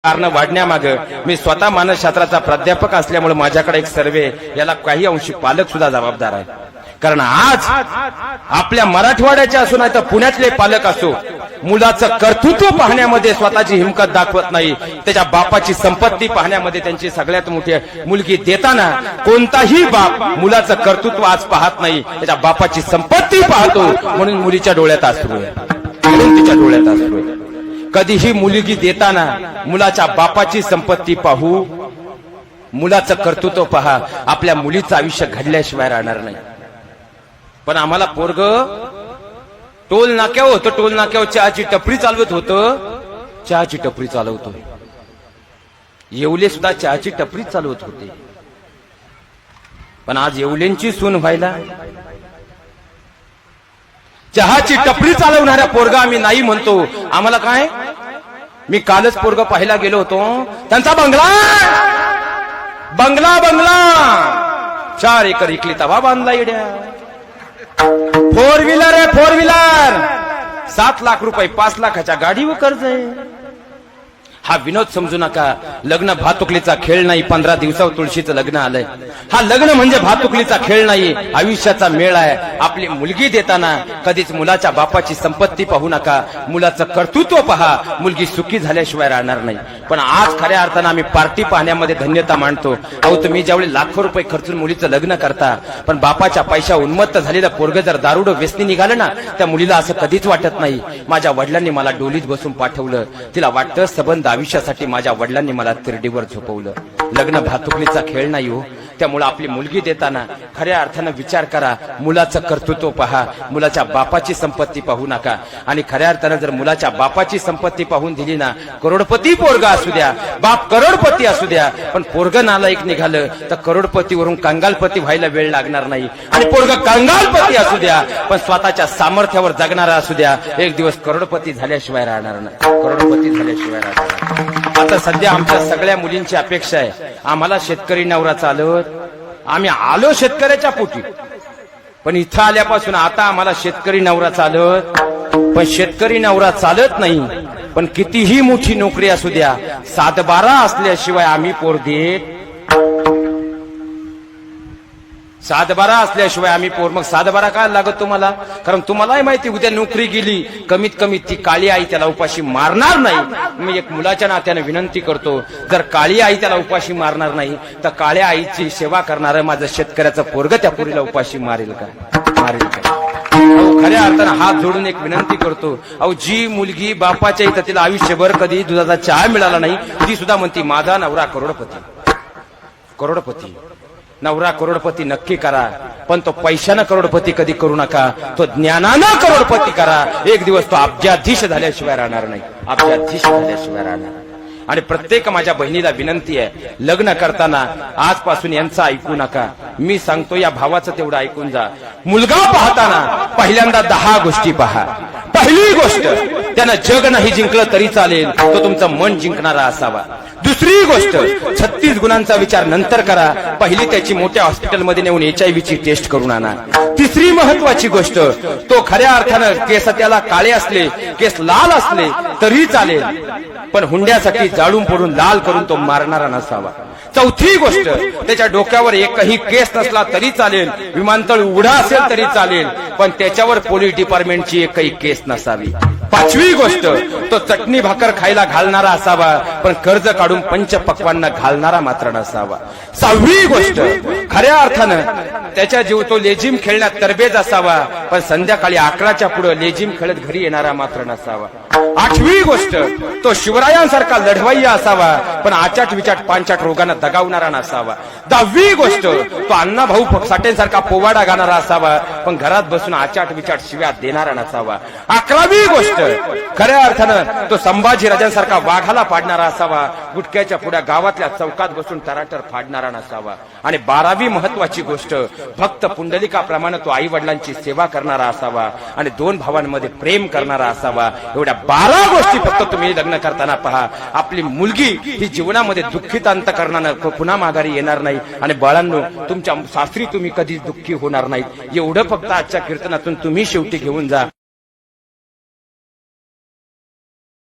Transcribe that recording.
कारण वाढण्यामागे मी स्वतः मानसशास्त्राचा प्राध्यापक असल्यामुळे माझ्याकडे एक सर्वे याला काही अंशी पालक सुद्धा जबाबदार आहे. कारण आज आपल्या मराठवाड्याचे असो नाही तर पुण्यातले पालक असो, मुलाचं कर्तृत्व पाहण्यामध्ये स्वतःची हिमकत दाखवत नाही, त्याच्या बापाची संपत्ती पाहण्यामध्ये त्यांची सगळ्यात मोठी मुलगी देताना कोणताही बाप मुलाचं कर्तृत्व आज पाहत नाही, त्याच्या बापाची संपत्ती पाहतो. म्हणून मुलीच्या डोळ्यात अश्रू आहे, म्हणून तिच्या डोळ्यात अश्रू आहे. कधीही मुलगी देताना मुलाच्या बापाची संपत्ती पाहू, मुलाचं कर्तृत्व पहा. आपल्या मुलीचं आयुष्य घडल्याशिवाय राहणार नाही. पण आम्हाला पोरग टोल नाक्यावर होतं, टोल नाक्यावर चहाची टपरी चालवत होतं, चहाची टपरी चालवतो. येवले सुद्धा चहाची टपरी चालवत होते. पण आज येवलेंची सून व्हायला चहाची टपरी चालवणाऱ्या पोरगा आम्ही नाही म्हणतो. आम्हाला काय, मी कालच पोरग पाहायला गेलो होतो, त्यांचा बंगला बंगला बंगला 4 एकर इकली तवा बांधला येड्या. 4 व्हीलर आहे, 4 व्हीलर 7 लाख रुपये, 5 लाखाच्या गाडीवर कर्ज आहे. हा विनोद समजू नका. लग्न भातुकलीचा खेळ नाही. 15 दिवसावर तुळशीचं लग्न आलंय. हा लग्न म्हणजे भातुकलीचा खेळ नाही, आयुष्याचा मेळ आहे. आपली मुलगी देताना कधीच मुलाच्या बापाची संपत्ती पाहू नका, मुलाचं कर्तृत्व पहा. मुलगी सुखी झाल्याशिवाय राहणार नाही. पण आज खऱ्या अर्थानं आम्ही पार्टी पाहण्यामध्ये धन्यता मानतो. अहो, तुम्ही ज्यावेळी लाखो रुपये खर्चून मुलीचं लग्न करता, पण बापाच्या पैशा उन्मत्त झालेलं पोरग जर दारुड व्यसनी निघालं ना, त्या मुलीला असं कधीच वाटत नाही माझ्या वडिलांनी मला डोलीत बसून पाठवलं. तिला वाटतं संबंध आयुष्यासाठी माझ्या वडिलांनी मला तिरडीवर झोपवलं. लग्न भातुकलीचा खेळ नाही हो. त्यामुळे आपली मुलगी देताना खऱ्या अर्थानं विचार करा, मुलाचं कर्तृत्व पहा, मुलाच्या बापाची संपत्ती पाहू नका. आणि खऱ्या अर्थानं जर मुलाच्या बापाची संपत्ती पाहून दिली ना, करोडपती पोरगा असू द्या, बाप करोडपती असू द्या, पण पोरग नालायक निघालं तर करोडपतीवरून कंगालपती व्हायला वेळ लागणार नाही. आणि पोरग कंगालपती असू द्या, पण स्वतःच्या सामर्थ्यावर जगणारा असू द्या, एक दिवस करोडपती झाल्याशिवाय राहणार नाही, करोडपती झाल्याशिवाय राहणार नाही. आता सध्या आमच्या सगळ्या मुलींची अपेक्षा आहे, आम्हाला शेतकरी नवरा चालत. आम्ही आलो शेतकऱ्याच्या पोटी, पण इथं आल्यापासून आता आम्हाला शेतकरी नवरा चालत. पण शेतकरी नवरा चालत नाही. पण कितीही मोठी नोकरी असू द्या, 7-12 असल्याशिवाय आम्ही पोर देत. 7-12 असल्याशिवाय आम्ही पोर. मग 7-12 काय लागत तुम्हाला? कारण तुम्हालाही माहिती, उद्या नोकरी गेली, कमीत कमी ती काळी आई त्याला उपाशी मारणार नाही. मी एक मुलाच्या नात्याने विनंती करतो, जर काळी आई त्याला उपाशी मारणार नाही तर काळ्या आईची सेवा करणारं माझं शेतकऱ्याचं पोरग त्या पोरीला उपाशी मारेल का? मारेल का? खऱ्या अर्थानं हात जोडून एक विनंती करतो. अहो, जी मुलगी बापाच्या इथं तिला आयुष्यभर कधी दुधाचा चहा मिळाला नाही, ती सुद्धा म्हणती माझा नवरा करोडपती. करोडपती नवरा करोडपती नक्की करा, पण तो पैशानं करोडपती कधी करू नका, तो ज्ञानानं करोडपती करा. एक दिवस तो अब्जाधीश झाल्याशिवाय राहणार नाही, अब्जाधीश झाल्याशिवाय राहणार. आणि प्रत्येक माझ्या बहिणीला विनंती आहे, लग्न करताना आजपासून यांचं ऐकू नका. मी सांगतो या भावाचं तेवढं ऐकून जा. मुलगा पाहताना पहिल्यांदा 10 गोष्टी पहा. पहिली गोष्ट, त्यानं जग नाही जिंकलं तरी चालेल, तो तुमचं मन जिंकणारा असावा. दुसरी गोष्ट, 36 गुणांचा विचार नंतर करा. पहिली त्याची मोठ्या हॉस्पिटलमध्ये नेऊन HIV ची टेस्ट करून आणा. तिसरी महत्वाची गोष्ट, तो खऱ्या अर्थानं केस त्याला काळे असले, केस लाल असले तरी चालेल, पण हुंड्यासाठी जाळून पडून लाल करून तो मारणारा नसावा. चौथी गोष्ट, त्याच्या डोक्यावर एकही केस नसला तरी चालेल, विमानतळ उघडा असेल तरी चालेल, पण त्याच्यावर पोलीस डिपार्टमेंटची एकही केस नसावी. पाचवी गोष्ट, तो चटणी भाकर खायला घालणारा असावा, पण कर्ज काढून पंचपक्वांना घालणारा मात्र नसावा. 6वी गोष्ट, खऱ्या अर्थानं त्याच्या जीव तो लेझिम खेळण्यात तरबेज असावा, पण संध्याकाळी 11च्या पुढे लेझिम खेळत घरी येणारा मात्र नसावा. 8वी गोष्ट, तो शिवरायांसारखा लढवय्या असावा, पण आचाट विचाट पांचाट रोगांना दगावणारा नसावा. 10वी गोष्ट, तो अण्णाभाऊ साठेंसारखा पोवाडा गाणारा असावा, पण घरात बसून आचाट विचाट शिव्या देणारा नसावा. 11वी गोष्ट, खऱ्या अर्थानं तो संभाजी राजांसारखा वाघाला पाडणारा असावा, गुटक्याच्या पुढ्या गावातल्या चौकात बसून तराटर फाडणारा नसावा. आणि 12वी महत्वाची गोष्ट, भक्त पुंडलिकाप्रमाणे तो आई वडिलांची सेवा करणारा असावा आणि 2 भावांमध्ये प्रेम करणारा असावा. एवढ्या 12 गोष्टी फक्त तुम्ही लग्न करताना पहा. आपली मुलगी ही जीवनामध्ये दुःखित अंत करणार, पुन्हा माघारी येणार नाही. आणि बाळांनो, तुमच्या सासरी तुम्ही कधीच दुःखी होणार नाहीत. एवढं फक्त आजच्या कीर्तनातून तुम्ही शेवटी घेऊन जा.